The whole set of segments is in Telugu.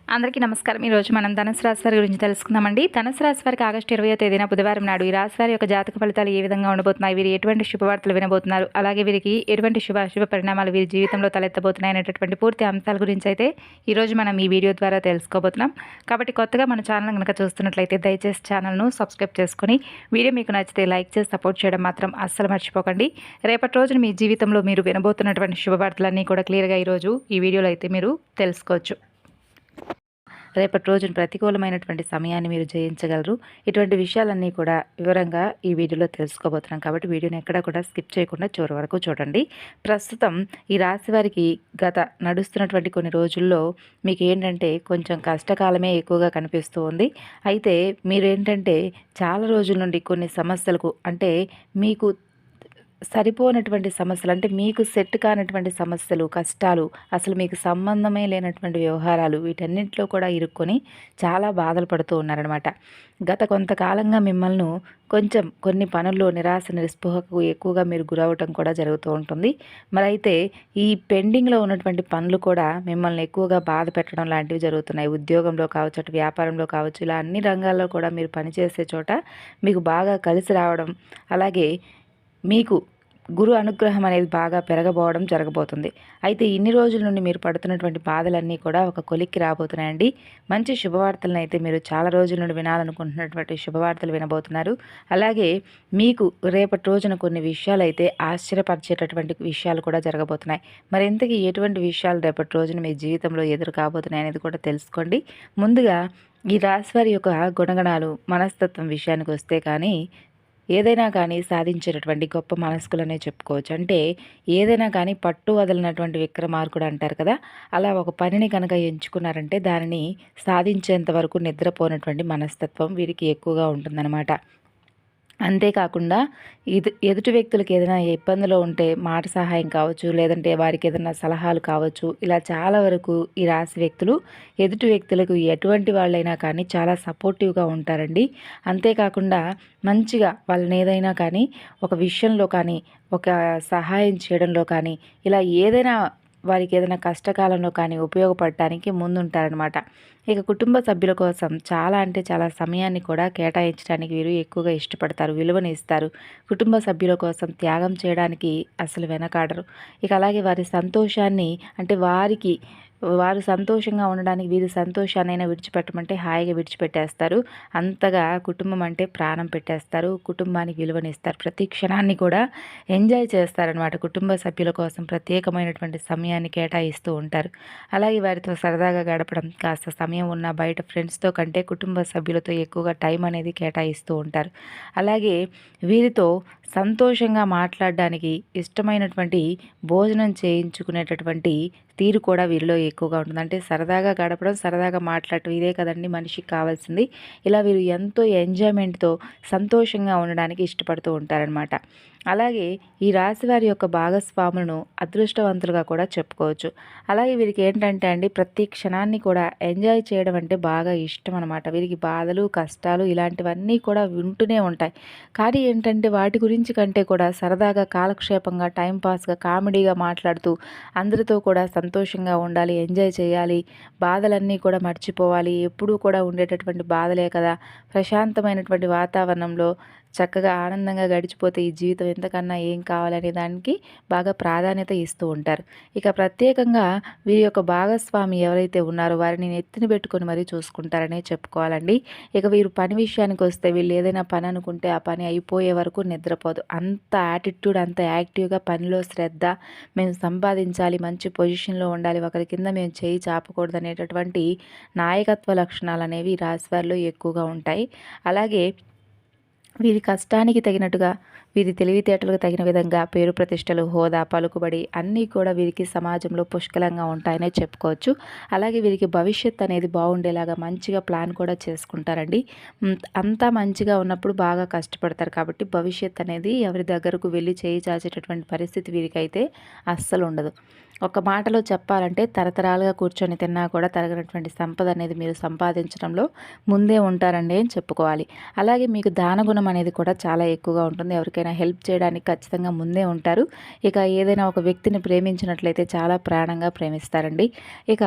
అందరికీ నమస్కారం. ఈరోజు మనం ధనుసు రాశి వారి గురించి తెలుసుకుందామండి. ధనుసు రాశి వారికి ఆగస్టు 20వ తేదీన బుధవారం నాడు ఈ రాశి వారి యొక్క జాతక ఫలితాలు ఏ విధంగా ఉండబోతున్నాయి, వీరు ఎటువంటి శుభవార్తలు వినబోతున్నారు, అలాగే వీరికి ఎటువంటి శుభ పరిణామాలు వీరి జీవితంలో తలెత్తబోతున్నాయి అనేటటువంటి పూర్తి అంశాల గురించి అయితే ఈరోజు మనం ఈ వీడియో ద్వారా తెలుసుకోబోతున్నాం. కాబట్టి కొత్తగా మన ఛానల్ కనుక చూస్తున్నట్లయితే దయచేసి ఛానల్ను సబ్స్క్రైబ్ చేసుకొని వీడియో మీకు నచ్చితే లైక్ చేసి సపోర్ట్ చేయడం మాత్రం అస్సలు మర్చిపోకండి. రేపటి రోజున మీ జీవితంలో మీరు వినబోతున్నటువంటి శుభవార్తలన్నీ కూడా క్లియర్గా ఈరోజు ఈ వీడియోలో అయితే మీరు తెలుసుకోవచ్చు. రేపటి రోజున ప్రతికూలమైనటువంటి సమయాన్ని మీరు జయించగలరు. ఇటువంటి విషయాలన్నీ కూడా వివరంగా ఈ వీడియోలో తెలుసుకోబోతున్నాం. కాబట్టి వీడియోని ఎక్కడా కూడా స్కిప్ చేయకుండా చివరి వరకు చూడండి. ప్రస్తుతం ఈ రాశి వారికి గత నడుస్తున్నటువంటి కొన్ని రోజుల్లో మీకు ఏంటంటే కొంచెం కష్టకాలమే ఎక్కువగా కనిపిస్తూ ఉంది. అయితే మీరేంటంటే చాలా రోజుల నుండి కొన్ని సమస్యలకు అంటే మీకు సరిపోనటువంటి సమస్యలు అంటే మీకు సెట్ కానటువంటి సమస్యలు, కష్టాలు, అసలు మీకు సంబంధమే లేనటువంటి వ్యవహారాలు వీటన్నింటిలో కూడా ఇరుక్కొని చాలా బాధలు పడుతూ ఉన్నారనమాట. గత కొంతకాలంగా మిమ్మల్ని కొంచెం కొన్ని పనుల్లో నిరాశ నిస్పృహకు ఎక్కువగా మీరు గురవటం కూడా జరుగుతూ ఉంటుంది. మరి అయితే ఈ పెండింగ్లో ఉన్నటువంటి పనులు కూడా మిమ్మల్ని ఎక్కువగా బాధ పెట్టడం లాంటివి జరుగుతున్నాయి. ఉద్యోగంలో కావచ్చు, అటు వ్యాపారంలో కావచ్చు, ఇలా అన్ని రంగాల్లో కూడా మీరు పనిచేసే చోట మీకు బాగా కలిసి రావడం, అలాగే మీకు గురు అనుగ్రహం అనేది బాగా పెరగబోవడం జరగబోతుంది. అయితే ఇన్ని రోజుల నుండి మీరు పడుతున్నటువంటి బాధలన్నీ కూడా ఒక కొలిక్కి రాబోతున్నాయండి. మంచి శుభవార్తలను అయితే మీరు చాలా రోజుల నుండి వినాలనుకుంటున్నటువంటి శుభవార్తలు వినబోతున్నారు. అలాగే మీకు రేపటి రోజున కొన్ని విషయాలు అయితే ఆశ్చర్యపరిచేటటువంటి విషయాలు కూడా జరగబోతున్నాయి. మరి ఇంతకీ ఎటువంటి విషయాలు రేపటి రోజున మీ జీవితంలో ఎదురు కాబోతున్నాయి అనేది కూడా తెలుసుకోండి. ముందుగా ఈ రాశివారి యొక్క గుణగణాలు, మనస్తత్వం విషయానికి వస్తే కానీ ఏదైనా కానీ సాధించేటటువంటి గొప్ప మనస్కులనే చెప్పుకోవచ్చు. అంటే ఏదైనా కానీ పట్టు వదలనటువంటి విక్రమార్కుడు అంటారు కదా, అలా ఒక పనిని కనుక ఎంచుకున్నారంటే దానిని సాధించేంత వరకు నిద్రపోనటువంటి మనస్తత్వం వీరికి ఎక్కువగా ఉంటుందన్నమాట. అంతేకాకుండా ఎదుటి వ్యక్తులకు ఏదైనా ఇబ్బందులు ఉంటే మాట సహాయం కావచ్చు, లేదంటే వారికి ఏదైనా సలహాలు కావచ్చు, ఇలా చాలా వరకు ఈ రాశి వ్యక్తులు ఎదుటి వ్యక్తులకు ఎటువంటి వాళ్ళైనా కానీ చాలా సపోర్టివ్గా ఉంటారండి. అంతేకాకుండా మంచిగా వాళ్ళని ఏదైనా కానీ ఒక విషయంలో కానీ, ఒక సహాయం చేయడంలో కానీ, ఇలా ఏదైనా వారికి ఏదైనా కష్టకాలంలో కానీ ఉపయోగపడటానికి ముందుంటారనమాట. ఇక కుటుంబ సభ్యుల కోసం చాలా అంటే చాలా సమయాన్ని కూడా కేటాయించడానికి వీరు ఎక్కువగా ఇష్టపడతారు, విలువని ఇస్తారు. కుటుంబ సభ్యుల కోసం త్యాగం చేయడానికి అసలు వెనకాడరు. ఇక అలాగే వారి సంతోషాన్ని అంటే వారు సంతోషంగా ఉండడానికి వీరి సంతోషాన్నైనా విడిచిపెట్టమంటే హాయిగా విడిచిపెట్టేస్తారు. అంతగా కుటుంబం అంటే ప్రాణం పెట్టేస్తారు. కుటుంబానికి విలువనిస్తారు. ప్రతి క్షణాన్ని కూడా ఎంజాయ్ చేస్తారనమాట. కుటుంబ సభ్యుల కోసం ప్రత్యేకమైనటువంటి సమయాన్ని కేటాయిస్తూ ఉంటారు. అలాగే వారితో సరదాగా గడపడం, కాస్త సమయం ఉన్న బయట ఫ్రెండ్స్తో కంటే కుటుంబ సభ్యులతో ఎక్కువగా టైం అనేది కేటాయిస్తూ ఉంటారు. అలాగే వీరితో సంతోషంగా మాట్లాడడానికి ఇష్టమైనటువంటి భోజనం చేయించుకునేటటువంటి తీరు కూడా వీరిలో ఎక్కువగా ఉంటుంది. అంటే సరదాగా గడపడం, సరదాగా మాట్లాడటం ఇదే కదండి మనిషికి కావాల్సింది. ఇలా వీరు ఎంతో ఎంజాయ్మెంట్తో సంతోషంగా ఉండడానికి ఇష్టపడుతూ ఉంటారనమాట. అలాగే ఈ రాశి వారి యొక్క భాగస్వాములను అదృష్టవంతులుగా కూడా చెప్పుకోవచ్చు. అలాగే వీరికి ఏంటంటే అండి ప్రతి క్షణాన్ని కూడా ఎంజాయ్ చేయడం అంటే బాగా ఇష్టం అనమాట. వీరికి బాధలు, కష్టాలు ఇలాంటివన్నీ కూడా వింటూనే ఉంటాయి. కానీ ఏంటంటే వాటి గురించి కంటే కూడా సరదాగా కాలక్షేపంగా టైంపాస్గా కామెడీగా మాట్లాడుతూ అందరితో కూడా సంతోషంగా ఉండాలి, ఎంజాయ్ చేయాలి, బాధలన్నీ కూడా మర్చిపోవాలి, ఎప్పుడూ కూడా ఉండేటటువంటి బాధలే కదా, ప్రశాంతమైనటువంటి వాతావరణంలో చక్కగా ఆనందంగా గడిచిపోతే ఈ జీవితం ఎంతకన్నా ఏం కావాలనే దానికి బాగా ప్రాధాన్యత ఇస్తూ ఉంటారు. ఇక ప్రత్యేకంగా వీరి యొక్క భాగస్వామి ఎవరైతే ఉన్నారో వారిని నెత్తిన పెట్టుకొని మరీ చూసుకుంటారనే చెప్పుకోవాలండి. ఇక వీరు పని విషయానికి వస్తే వీళ్ళు ఏదైనా పని అనుకుంటే ఆ పని అయిపోయే వరకు నిద్రపోదు. అంత యాటిట్యూడ్, అంత యాక్టివ్గా పనిలో శ్రద్ధ, మేము సంపాదించాలి, మంచి పొజిషన్లో ఉండాలి, ఒకరి కింద మేము చేయి చాపకూడదు అనేటటువంటి నాయకత్వ లక్షణాలు అనేవి రాశివారిలో ఎక్కువగా ఉంటాయి. అలాగే వీరి కష్టానికి తగినట్టుగా, వీరి తెలివితేటలకు తగిన విధంగా పేరు ప్రతిష్టలు, హోదా, పలుకుబడి అన్నీ కూడా వీరికి సమాజంలో పుష్కలంగా ఉంటాయనే చెప్పుకోవచ్చు. అలాగే వీరికి భవిష్యత్ అనేది బాగుండేలాగా మంచిగా ప్లాన్ కూడా చేసుకుంటారండి. అంతా మంచిగా ఉన్నప్పుడు బాగా కష్టపడతారు. కాబట్టి భవిష్యత్ అనేది ఎవరి దగ్గరకు వెళ్ళి చేయి చాచేటటువంటి పరిస్థితి వీరికైతే అస్సలు ఉండదు. ఒక మాటలో చెప్పాలంటే తరతరాలుగా కూర్చొని తిన్నా కూడా తరగనటువంటి సంపద అనేది మీరు సంపాదించడంలో ముందే ఉంటారండి అని చెప్పుకోవాలి. అలాగే మీకు దానగుణం అనేది కూడా చాలా ఎక్కువగా ఉంటుంది. ఎవరికైనా హెల్ప్ చేయడానికి ఖచ్చితంగా ముందే ఉంటారు. ఇక ఏదైనా ఒక వ్యక్తిని ప్రేమించినట్లయితే చాలా ప్రాణంగా ప్రేమిస్తారండి. ఇక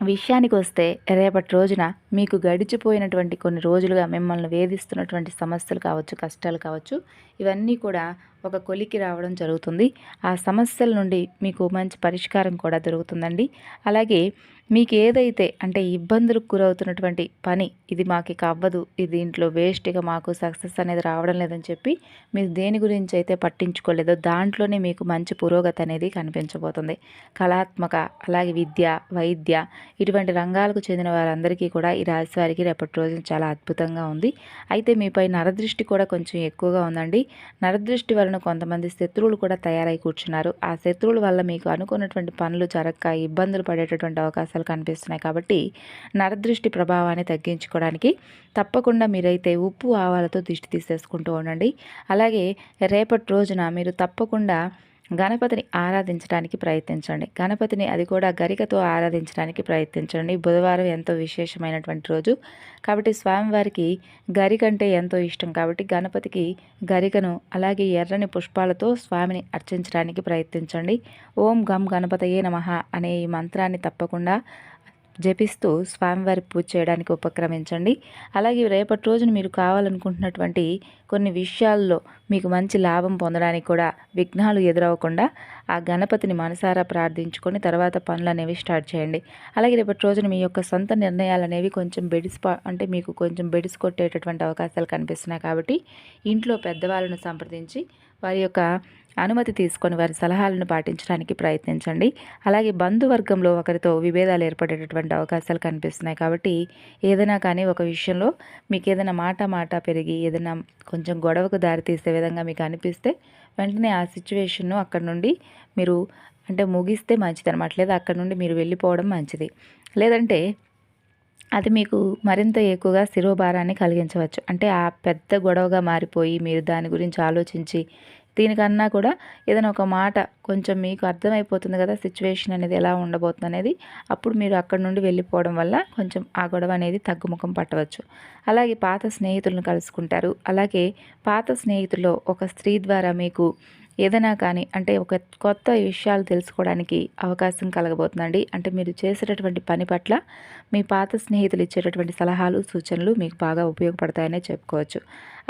విషయానికొస్తే రేపటి రోజున మీకు గడిచిపోయినటువంటి కొన్ని రోజులుగా మిమ్మల్ని వేధిస్తున్నటువంటి సమస్యలు కావచ్చు, కష్టాలు కావచ్చు, ఇవన్నీ కూడా ఒక కొలిక్కి రావడం జరుగుతుంది. ఆ సమస్యల నుండి మీకు మంచి పరిష్కారం కూడా దొరుకుతుందండి. అలాగే మీకు ఏదైతే అంటే ఇబ్బందులకు గురవుతున్నటువంటి పని, ఇది మాకిక అవ్వదు, ఇది దీంట్లో వేస్ట్‌గా మాకు సక్సెస్ అనేది రావడం లేదని చెప్పి మీరు దేని గురించి అయితే పట్టించుకోలేదో దాంట్లోనే మీకు మంచి పురోగతి అనేది కనిపించబోతుంది. కళాత్మక, అలాగే విద్య, వైద్య ఇటువంటి రంగాలకు చెందిన వారందరికీ కూడా ఈ రాశి వారికి రేపటి రోజున చాలా అద్భుతంగా ఉంది. అయితే మీపై నరదృష్టి కూడా కొంచెం ఎక్కువగా ఉందండి. నరదృష్టి వలన కొంతమంది శత్రువులు కూడా తయారై కూర్చున్నారు. ఆ శత్రువుల వల్ల మీకు అనుకున్నటువంటి పనులు జరగక ఇబ్బందులు పడేటటువంటి అవకాశాలు కనిపిస్తున్నాయి. కాబట్టి నరదృష్టి ప్రభావాన్ని తగ్గించుకోవడానికి తప్పకుండా మీరైతే ఉప్పు ఆవాలతో దిష్టి తీసేసుకుంటూ ఉండండి. అలాగే రేపటి రోజున మీరు తప్పకుండా గణపతిని ఆరాధించడానికి ప్రయత్నించండి. గణపతిని అది కూడా గరికతో ఆరాధించడానికి ప్రయత్నించండి. బుధవారం ఎంతో విశేషమైనటువంటి రోజు కాబట్టి స్వామివారికి గరిక అంటే ఎంతో ఇష్టం కాబట్టి గణపతికి గరికను అలాగే ఎర్రని పుష్పాలతో స్వామిని అర్చించడానికి ప్రయత్నించండి. ఓం గం గణపతయే నమః అనే ఈ మంత్రాన్ని తప్పకుండా జపిస్తూ స్వామివారి పూజ చేయడానికి ఉపక్రమించండి. అలాగే రేపటి రోజున మీరు కావాలనుకుంటున్నటువంటి కొన్ని విషయాల్లో మీకు మంచి లాభం పొందడానికి కూడా విఘ్నాలు ఎదురవ్వకుండా ఆ గణపతిని మనసారా ప్రార్థించుకొని తర్వాత పనులు అనేవి స్టార్ట్ చేయండి. అలాగే రేపటి రోజున మీ యొక్క సొంత నిర్ణయాలు అనేవి కొంచెం అంటే మీకు కొంచెం బెడిసి కొట్టేటటువంటి అవకాశాలు కనిపిస్తున్నాయి. కాబట్టి ఇంట్లో పెద్దవాళ్ళను సంప్రదించి వారి యొక్క అనుమతి తీసుకొని వారి సలహాలను పాటించడానికి ప్రయత్నించండి. అలాగే బంధువర్గంలో ఒకరితో విభేదాలు ఏర్పడేటటువంటి అవకాశాలు కనిపిస్తున్నాయి. కాబట్టి ఏదైనా కానీ ఒక విషయంలో మీకు ఏదైనా మాట పెరిగి ఏదైనా కొంచెం గొడవకు దారితీసే విధంగా మీకు అనిపిస్తే వెంటనే ఆ సిచ్యువేషన్ను అక్కడ నుండి మీరు అంటే ముగిస్తే మంచిదన్నమాట. లేదా అక్కడ నుండి మీరు వెళ్ళిపోవడం మంచిది. లేదంటే అది మీకు మరింత ఎక్కువగా శిరోభారాన్ని కలిగించవచ్చు. అంటే ఆ పెద్ద గొడవగా మారిపోయి మీరు దాని గురించి ఆలోచించి దీనికన్నా కూడా ఏదైనా ఒక మాట కొంచెం మీకు అర్థమైపోతుంది కదా సిచ్యువేషన్ అనేది ఎలా ఉండబోతుంది అనేది. అప్పుడు మీరు అక్కడి నుండి వెళ్ళిపోవడం వల్ల కొంచెం ఆ గొడవ అనేది తగ్గుముఖం పట్టవచ్చు. అలాగే పాత స్నేహితులను కలుసుకుంటారు. అలాగే పాత స్నేహితుల్లో ఒక స్త్రీ ద్వారా మీకు ఏదైనా కానీ అంటే ఒక కొత్త విషయాలు తెలుసుకోవడానికి అవకాశం కలగబోతుందండి. అంటే మీరు చేసేటటువంటి పని పట్ల మీ పాత స్నేహితులు ఇచ్చేటటువంటి సలహాలు, సూచనలు మీకు బాగా ఉపయోగపడతాయనే చెప్పుకోవచ్చు.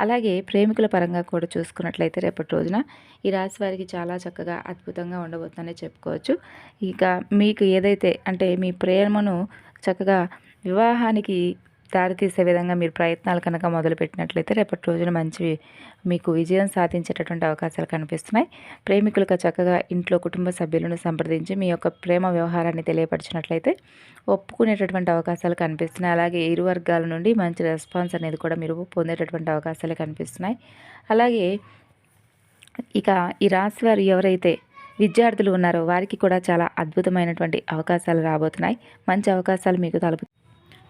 అలాగే ప్రేమికుల పరంగా కూడా చూసుకున్నట్లయితే రేపటి రోజున ఈ రాశి వారికి చాలా చక్కగా అద్భుతంగా ఉండబోతుందనే చెప్పుకోవచ్చు. ఇక మీకు ఏదైతే అంటే మీ ప్రేమను చక్కగా వివాహానికి దారితీసే విధంగా మీరు ప్రయత్నాలు కనుక మొదలుపెట్టినట్లయితే రేపటి రోజున మంచి మీకు విజయం సాధించేటటువంటి అవకాశాలు కనిపిస్తున్నాయి. ప్రేమికులుగా చక్కగా ఇంట్లో కుటుంబ సభ్యులను సంప్రదించి మీ యొక్క ప్రేమ వ్యవహారాన్ని తెలియపరిచినట్లయితే ఒప్పుకునేటటువంటి అవకాశాలు కనిపిస్తున్నాయి. అలాగే ఇరు వర్గాల నుండి మంచి రెస్పాన్స్ అనేది కూడా మీరు పొందేటటువంటి అవకాశాలు కనిపిస్తున్నాయి. అలాగే ఇక ఈ రాశి వారు ఎవరైతే విద్యార్థులు ఉన్నారో వారికి కూడా చాలా అద్భుతమైనటువంటి అవకాశాలు రాబోతున్నాయి. మంచి అవకాశాలు మీకు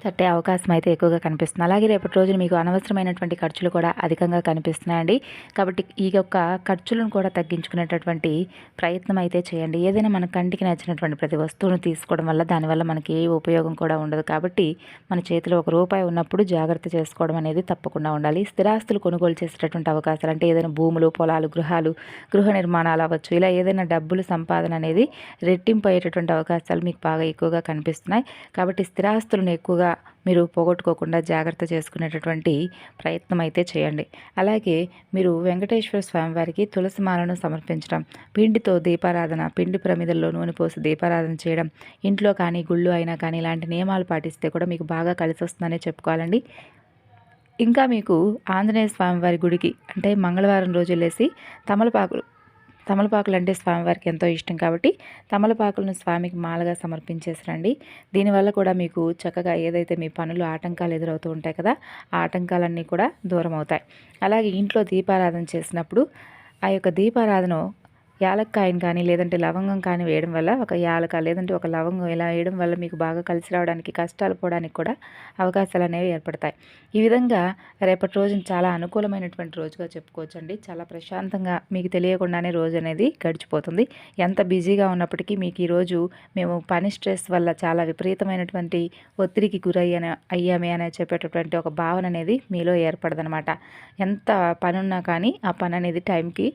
తట్టే అవకాశం అయితే ఎక్కువగా కనిపిస్తుంది. అలాగే రేపటి రోజున మీకు అనవసరమైనటువంటి ఖర్చులు కూడా అధికంగా కనిపిస్తున్నాయండి. కాబట్టి ఈ యొక్క ఖర్చులను కూడా తగ్గించుకునేటటువంటి ప్రయత్నం అయితే చేయండి. ఏదైనా మన కంటికి నచ్చినటువంటి ప్రతి వస్తువును తీసుకోవడం వల్ల దానివల్ల మనకి ఏ ఉపయోగం కూడా ఉండదు. కాబట్టి మన చేతిలో ₹1 ఉన్నప్పుడు జాగ్రత్త చేసుకోవడం అనేది తప్పకుండా ఉండాలి. స్థిరాస్తులు కొనుగోలు చేసేటటువంటి అవకాశాలు అంటే ఏదైనా భూములు, పొలాలు, గృహ నిర్మాణాలు అవ్వచ్చు. ఇలా ఏదైనా డబ్బులు సంపాదన అనేది రెట్టింపు అయ్యేటటువంటి అవకాశాలు మీకు బాగా ఎక్కువగా కనిపిస్తున్నాయి. కాబట్టి స్థిరాస్తులను ఎక్కువగా మీరు పోగొట్టుకోకుండా జాగ్రత్త చేసుకునేటటువంటి ప్రయత్నం అయితే చేయండి. అలాగే మీరు వెంకటేశ్వర స్వామి వారికి తులసి మాలను సమర్పించడం, పిండితో దీపారాధన, పిండి ప్రమిదల్లో నూనె పోసి దీపారాధన చేయడం, ఇంట్లో కానీ గుళ్ళు అయినా కానీ ఇలాంటి నియమాలు పాటిస్తే కూడా మీకు బాగా కలిసి వస్తుందనే చెప్పుకోవాలండి. ఇంకా మీకు ఆంజనేయ స్వామి వారి గుడికి అంటే మంగళవారం రోజు లేసి తమలపాకులు అంటే స్వామివారికి ఎంతో ఇష్టం కాబట్టి తమలపాకులను స్వామికి మాలగా సమర్పించేసి రండి. దీనివల్ల కూడా మీకు చక్కగా ఏదైతే మీ పనులు ఆటంకాలు ఎదురవుతూ ఉంటాయి కదా, ఆ ఆటంకాలన్నీ కూడా దూరం అవుతాయి. అలాగే ఇంట్లో దీపారాధన చేసినప్పుడు ఆ యొక్క దీపారాధన యాలక్కాయని కానీ లేదంటే లవంగం కానీ వేయడం వల్ల ఒక యాలక లేదంటే ఒక లవంగం ఇలా వేయడం వల్ల మీకు బాగా కలిసి రావడానికి కష్టాలు పోవడానికి కూడా అవకాశాలు అనేవి ఏర్పడతాయి. ఈ విధంగా రేపటి రోజున చాలా అనుకూలమైనటువంటి రోజుగా చెప్పుకోవచ్చండి. చాలా ప్రశాంతంగా మీకు తెలియకుండానే రోజు అనేది గడిచిపోతుంది. ఎంత బిజీగా ఉన్నప్పటికీ మీకు ఈరోజు మేము పని స్ట్రెస్ వల్ల చాలా విపరీతమైనటువంటి ఒత్తిడికి అయ్యామే అని చెప్పేటటువంటి ఒక భావన అనేది మీలో ఏర్పడదనమాట. ఎంత పని ఉన్నా కానీ ఆ పని అనేది టైంకి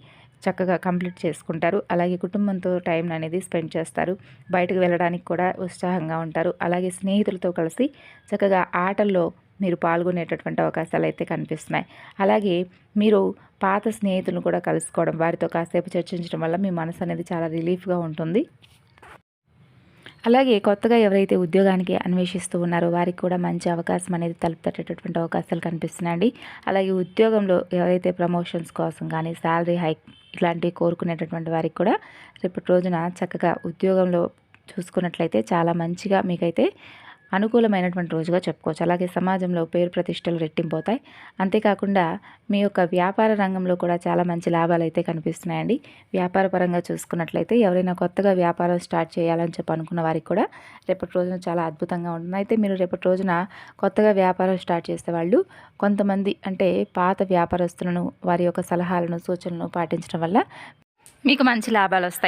చక్కగా కంప్లీట్ చేసుకుంటారు. అలాగే కుటుంబంతో టైం అనేది స్పెండ్ చేస్తారు. బయటకు వెళ్ళడానికి కూడా ఉత్సాహంగా ఉంటారు. అలాగే స్నేహితులతో కలిసి చక్కగా ఆటల్లో మీరు పాల్గొనేటటువంటి అవకాశాలు అయితే కనిపిస్తున్నాయి. అలాగే మీరు పాత స్నేహితులను కూడా కలుసుకోవడం, వారితో కాసేపు చర్చించడం వల్ల మీ మనసు అనేది చాలా రిలీఫ్గా ఉంటుంది. అలాగే కొత్తగా ఎవరైతే ఉద్యోగానికి అన్వేషిస్తూ ఉన్నారో వారికి కూడా మంచి అవకాశం అనేది తలుపు తట్టేటటువంటి అవకాశాలు కనిపిస్తున్నాయండి. అలాగే ఉద్యోగంలో ఎవరైతే ప్రమోషన్స్ కోసం కానీ శాలరీ హైక్ ఇట్లాంటివి కోరుకునేటటువంటి వారికి కూడా రేపటి రోజున చక్కగా ఉద్యోగంలో చూసుకున్నట్లయితే చాలా మంచిగా మీకైతే అనుకూలమైనటువంటి రోజుగా చెప్పుకోవచ్చు. అలాగే సమాజంలో పేరు ప్రతిష్టలు రెట్టింపోతాయి. అంతేకాకుండా మీ యొక్క వ్యాపార రంగంలో కూడా చాలా మంచి లాభాలు అయితే కనిపిస్తున్నాయండి. వ్యాపార పరంగా చూసుకున్నట్లయితే ఎవరైనా కొత్తగా వ్యాపారం స్టార్ట్ చేయాలని చెప్పి అనుకున్న వారికి కూడా రేపటి రోజున చాలా అద్భుతంగా ఉంటుంది. అయితే మీరు రేపటి రోజున కొత్తగా వ్యాపారం స్టార్ట్ చేసే వాళ్ళు కొంతమంది అంటే పాత వ్యాపారస్తులను వారి యొక్క సలహాలను సూచనలను పాటించడం వల్ల మీకు మంచి లాభాలు వస్తాయి.